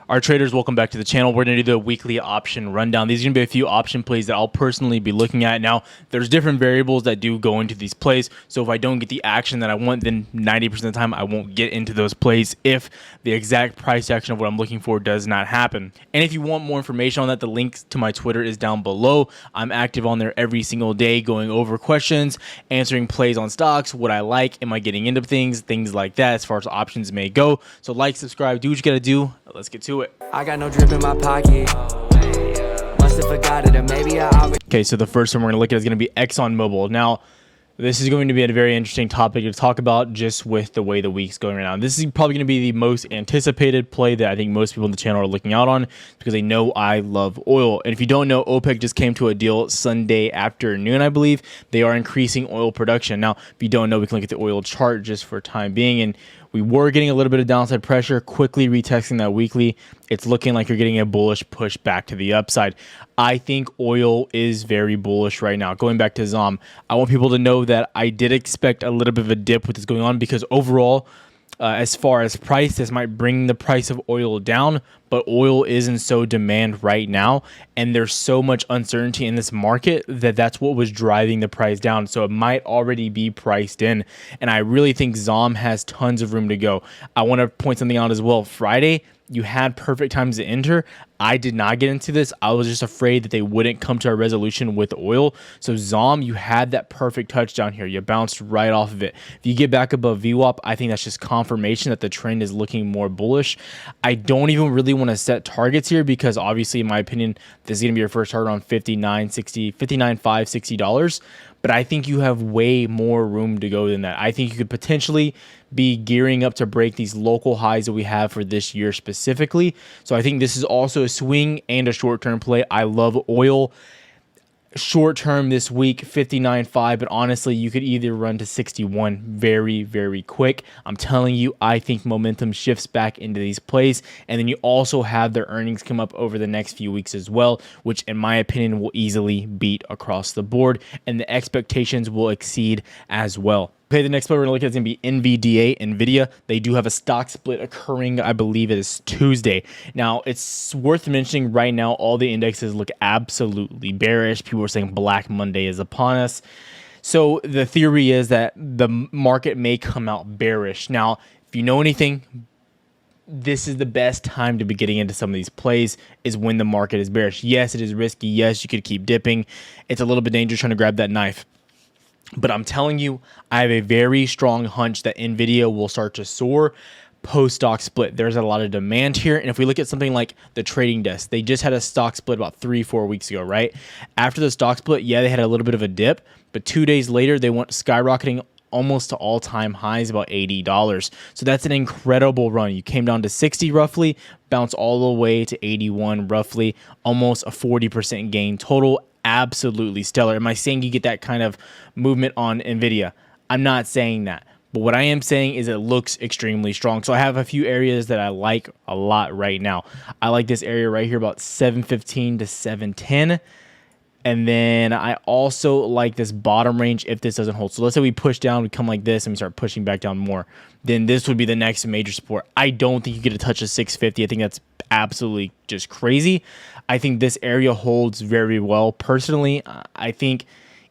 Our traders, welcome back to the channel. We're going to do the weekly option rundown. These are going to be a few option plays that I'll personally be looking at. Now, there's different variables that do go into these plays. So if I don't get the action that I want, then 90% of the time I won't get into those plays if the exact price action of what I'm looking for does not happen. And if you want more information on that, the link to my Twitter is down below. I'm active on there every single day, going over questions, answering plays on stocks, what I like, am I getting into things like that as far as options may go. So like, subscribe, do what you got to do. Let's get to it. I got no drip in my pocket. Must have forgot it, or maybe Okay, so the first one we're going to look at is going to be ExxonMobil. Now, this is going to be a very interesting topic to talk about just with the way the week's going right now. This is probably going to be the most anticipated play that I think most people on the channel are looking out on because they know I love oil. And if you don't know, OPEC just came to a deal Sunday afternoon, I believe. They are increasing oil production. Now, if you don't know, we can look at the oil chart just for time being. And we were getting a little bit of downside pressure, quickly retesting that weekly. It's looking like you're getting a bullish push back to the upside. I think oil is very bullish right now. Going back to ZOM, I want people to know that I did expect a little bit of a dip with this going on because overall, as far as price, this might bring the price of oil down, but oil is in so demand right now, and there's so much uncertainty in this market that that's what was driving the price down. So it might already be priced in, and I really think ZOM has tons of room to go. I want to point something out as well. Friday, you had perfect times to enter. I did not get into this. I was just afraid that they wouldn't come to a resolution with oil. So ZOM, you had that perfect touchdown here. You bounced right off of it. If you get back above VWAP, I think that's just confirmation that the trend is looking more bullish. I don't even really want to set targets here because obviously, in my opinion, this is going to be your first target on $59.5, $60. But I think you have way more room to go than that. I think you could potentially be gearing up to break these local highs that we have for this year specifically. So I think this is also a swing and a short-term play. I love oil. Short term this week, 59.5, but honestly, you could either run to 61 very, very quick. I'm telling you, I think momentum shifts back into these plays, and then you also have their earnings come up over the next few weeks as well, which in my opinion will easily beat across the board, and the expectations will exceed as well. Okay, the next play we're going to look at is going to be NVIDIA. They do have a stock split occurring, I believe it is Tuesday. Now, it's worth mentioning right now, all the indexes look absolutely bearish. People are saying Black Monday is upon us. So the theory is that the market may come out bearish. Now, if you know anything, this is the best time to be getting into some of these plays is when the market is bearish. Yes, it is risky. Yes, you could keep dipping. It's a little bit dangerous trying to grab that knife. But I'm telling you, I have a very strong hunch that NVIDIA will start to soar post-stock split. There's a lot of demand here. And if we look at something like the trading desk, they just had a stock split about 3-4 weeks ago, right? After the stock split, yeah, they had a little bit of a dip, but 2 days later, they went skyrocketing almost to all-time highs, about $80. So that's an incredible run. You came down to 60 roughly, bounced all the way to 81 roughly, almost a 40% gain total. Absolutely stellar. Am I saying you get that kind of movement on NVIDIA? I'm not saying that. But what I am saying is it looks extremely strong. So I have a few areas that I like a lot right now. I like this area right here about 715 to 710. And then I also like this bottom range if this doesn't hold. So let's say we push down, we come like this, and we start pushing back down more. Then this would be the next major support. I don't think you get a touch of 650. I think that's absolutely just crazy. I think this area holds very well. Personally, I think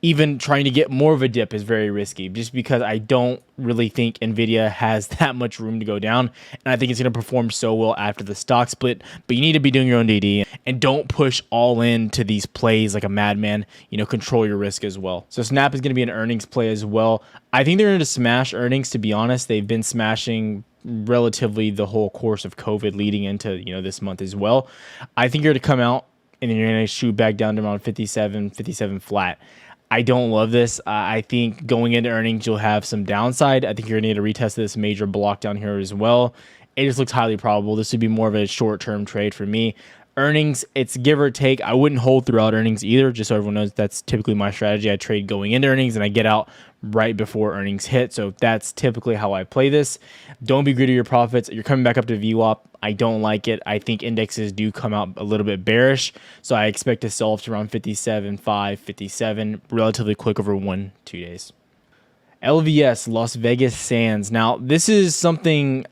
even trying to get more of a dip is very risky just because I don't really think NVIDIA has that much room to go down. And I think it's going to perform so well after the stock split. But you need to be doing your own DD and don't push all into these plays like a madman. You know, control your risk as well. So Snap is going to be an earnings play as well. I think they're going to smash earnings, to be honest. They've been smashing relatively the whole course of COVID leading into, you know, this month as well. I think you're going to come out and then you're going to shoot back down to around 57 flat. I don't love this. I think going into earnings, you'll have some downside. I think you're going to need to retest this major block down here as well. It just looks highly probable. This would be more of a short-term trade for me. Earnings, it's give or take. I wouldn't hold throughout earnings either, just so everyone knows that's typically my strategy. I trade going into earnings and I get out right before earnings hit. So that's typically how I play this. Don't be greedy of your profits. You're coming back up to VWAP. I don't like it. I think indexes do come out a little bit bearish. So I expect to sell off to around 57.5, 57 relatively quick over 1-2 days. LVS, Las Vegas Sands. Now, this is something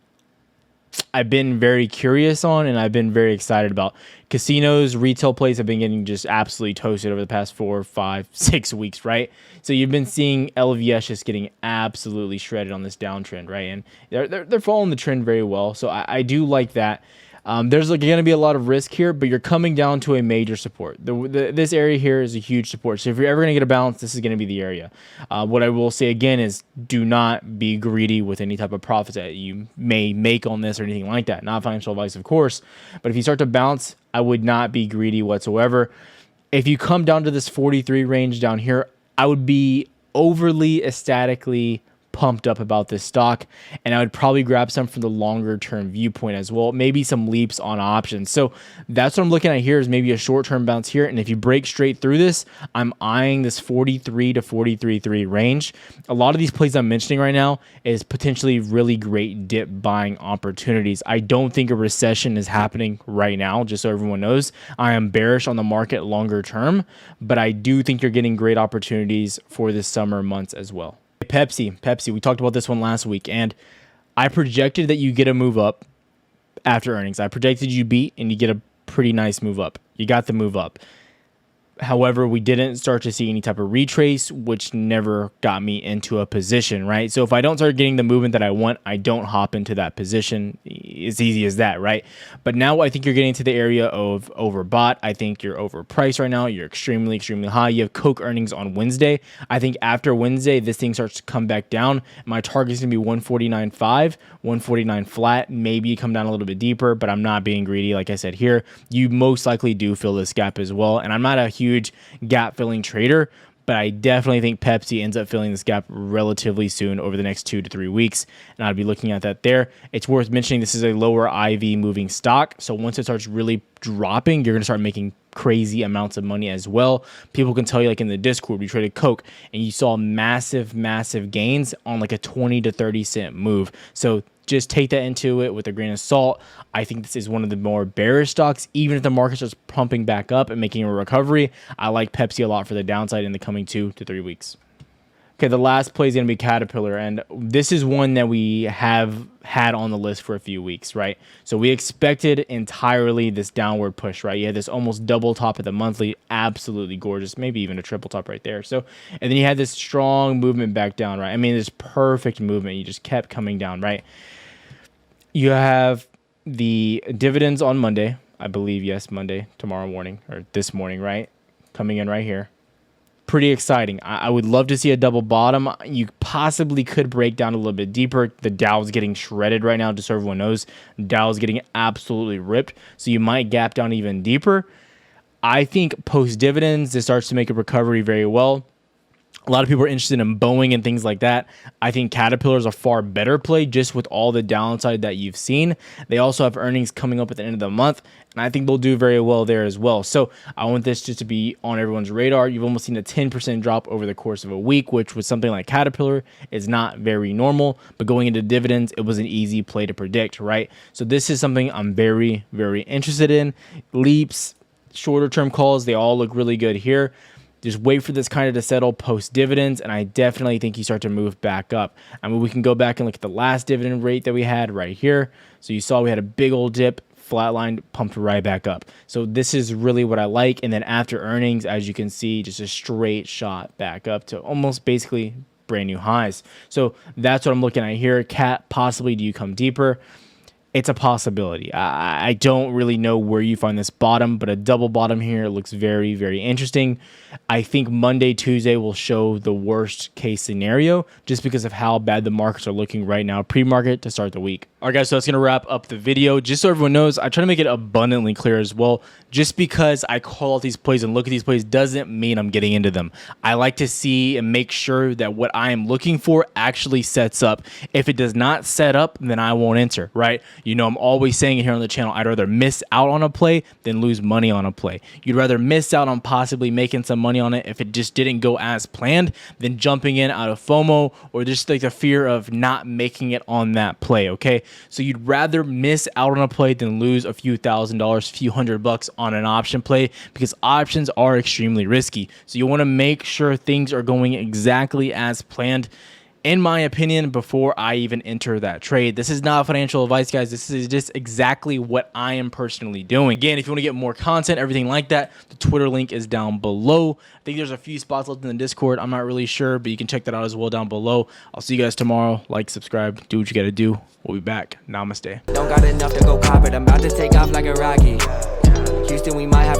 I've been very curious on and I've been very excited about. Casinos, retail plays have been getting just absolutely toasted over the past 4, 5, 6 weeks, right? So you've been seeing LVS just getting absolutely shredded on this downtrend, right? And they're following the trend very well. So I do like that. There's going to be a lot of risk here, but you're coming down to a major support. This area here is a huge support. So if you're ever going to get a balance, this is going to be the area. What I will say again is do not be greedy with any type of profits that you may make on this or anything like that. Not financial advice, of course, but if you start to bounce, I would not be greedy whatsoever. If you come down to this 43 range down here, I would be overly ecstatically pumped up about this stock, and I would probably grab some from the longer term viewpoint as well, maybe some leaps on options. So that's what I'm looking at here, is maybe a short term bounce here, and if you break straight through this, I'm eyeing this 43 to 43.3 range. A lot of these plays I'm mentioning right now is potentially really great dip buying opportunities. I don't think a recession is happening right now, just so everyone knows. I am bearish on the market longer term, but I do think you're getting great opportunities for the summer months as well. Pepsi, we talked about this one last week, and I projected that you get a move up after earnings. I projected you beat and you get a pretty nice move up. You got the move up. However, we didn't start to see any type of retrace, which never got me into a position, right? So if I don't start getting the movement that I want, I don't hop into that position. It's easy as that, right? But now I think you're getting to the area of overbought. I think you're overpriced right now. You're extremely, extremely high. You have Coke earnings on Wednesday. I think after Wednesday, this thing starts to come back down. My target is going to be 149.5, 149 flat. Maybe you come down a little bit deeper, but I'm not being greedy. Like I said here, you most likely do fill this gap as well. And I'm not a huge gap filling trader, but I definitely think Pepsi ends up filling this gap relatively soon over the next 2 to 3 weeks, and I'd be looking at that there. It's worth mentioning this is a lower IV moving stock, so once it starts really dropping, you're going to start making crazy amounts of money as well. People can tell you, like in the Discord, we traded Coke and you saw massive gains on like a 20 to 30 cent move. So just take that into it with a grain of salt. I think this is one of the more bearish stocks. Even if the market starts pumping back up and making a recovery, I like Pepsi a lot for the downside in the coming 2 to 3 weeks. Okay, the last play is going to be Caterpillar, and this is one that we have had on the list for a few weeks, right? So we expected entirely this downward push, right? You had this almost double top at the monthly, absolutely gorgeous, maybe even a triple top right there. So, and then you had this strong movement back down, right? I mean, this perfect movement. You just kept coming down, right? You have the dividends on Monday, I believe, yes, Monday, tomorrow morning, or this morning, right? Coming in right here. Pretty exciting. I would love to see a double bottom. You possibly could break down a little bit deeper. The Dow's getting shredded right now, just so everyone knows. Dow's getting absolutely ripped, so you might gap down even deeper. I think post-dividends, this starts to make a recovery very well. A lot of people are interested in Boeing and things like that. I think Caterpillar is a far better play just with all the downside that you've seen. They also have earnings coming up at the end of the month, and I think they'll do very well there as well. So I want this just to be on everyone's radar. You've almost seen a 10% drop over the course of a week, which with something like Caterpillar is not very normal. But going into dividends, it was an easy play to predict, right? So this is something I'm very interested in. Leaps, shorter term calls, they all look really good here. Just wait for this kind of to settle post dividends, and I definitely think you start to move back up. I mean, we can go back and look at the last dividend rate that we had right here. So you saw we had a big old dip, flatlined, pumped right back up. So this is really what I like. And then after earnings, as you can see, just a straight shot back up to almost basically brand new highs. So that's what I'm looking at here. Cat, possibly do you come deeper? It's a possibility. I don't really know where you find this bottom, but a double bottom here looks very interesting. I think Monday, Tuesday will show the worst case scenario just because of how bad the markets are looking right now, pre-market to start the week. All right, guys, so that's going to wrap up the video. Just so everyone knows, I try to make it abundantly clear as well. Just because I call out these plays and look at these plays doesn't mean I'm getting into them. I like to see and make sure that what I am looking for actually sets up. If it does not set up, then I won't enter, right? You know, I'm always saying it here on the channel, I'd rather miss out on a play than lose money on a play. You'd rather miss out on possibly making some money on it if it just didn't go as planned than jumping in out of FOMO or just like the fear of not making it on that play, okay? So you'd rather miss out on a play than lose a few $1,000s, a few $100 on an option play because options are extremely risky. So you want to make sure things are going exactly as planned. in my opinion, before I even enter that trade. This is not financial advice, guys. This is just exactly what I am personally doing. Again, if you want to get more content, everything like that, the Twitter link is down below. I think there's a few spots left in the Discord. I'm not really sure, but you can check that out as well down below. I'll see you guys tomorrow. Like, subscribe, do what you got to do. We'll be back. Namaste. Don't got enough to go cop it. I'm about to take off like a rocket. Houston, we might have a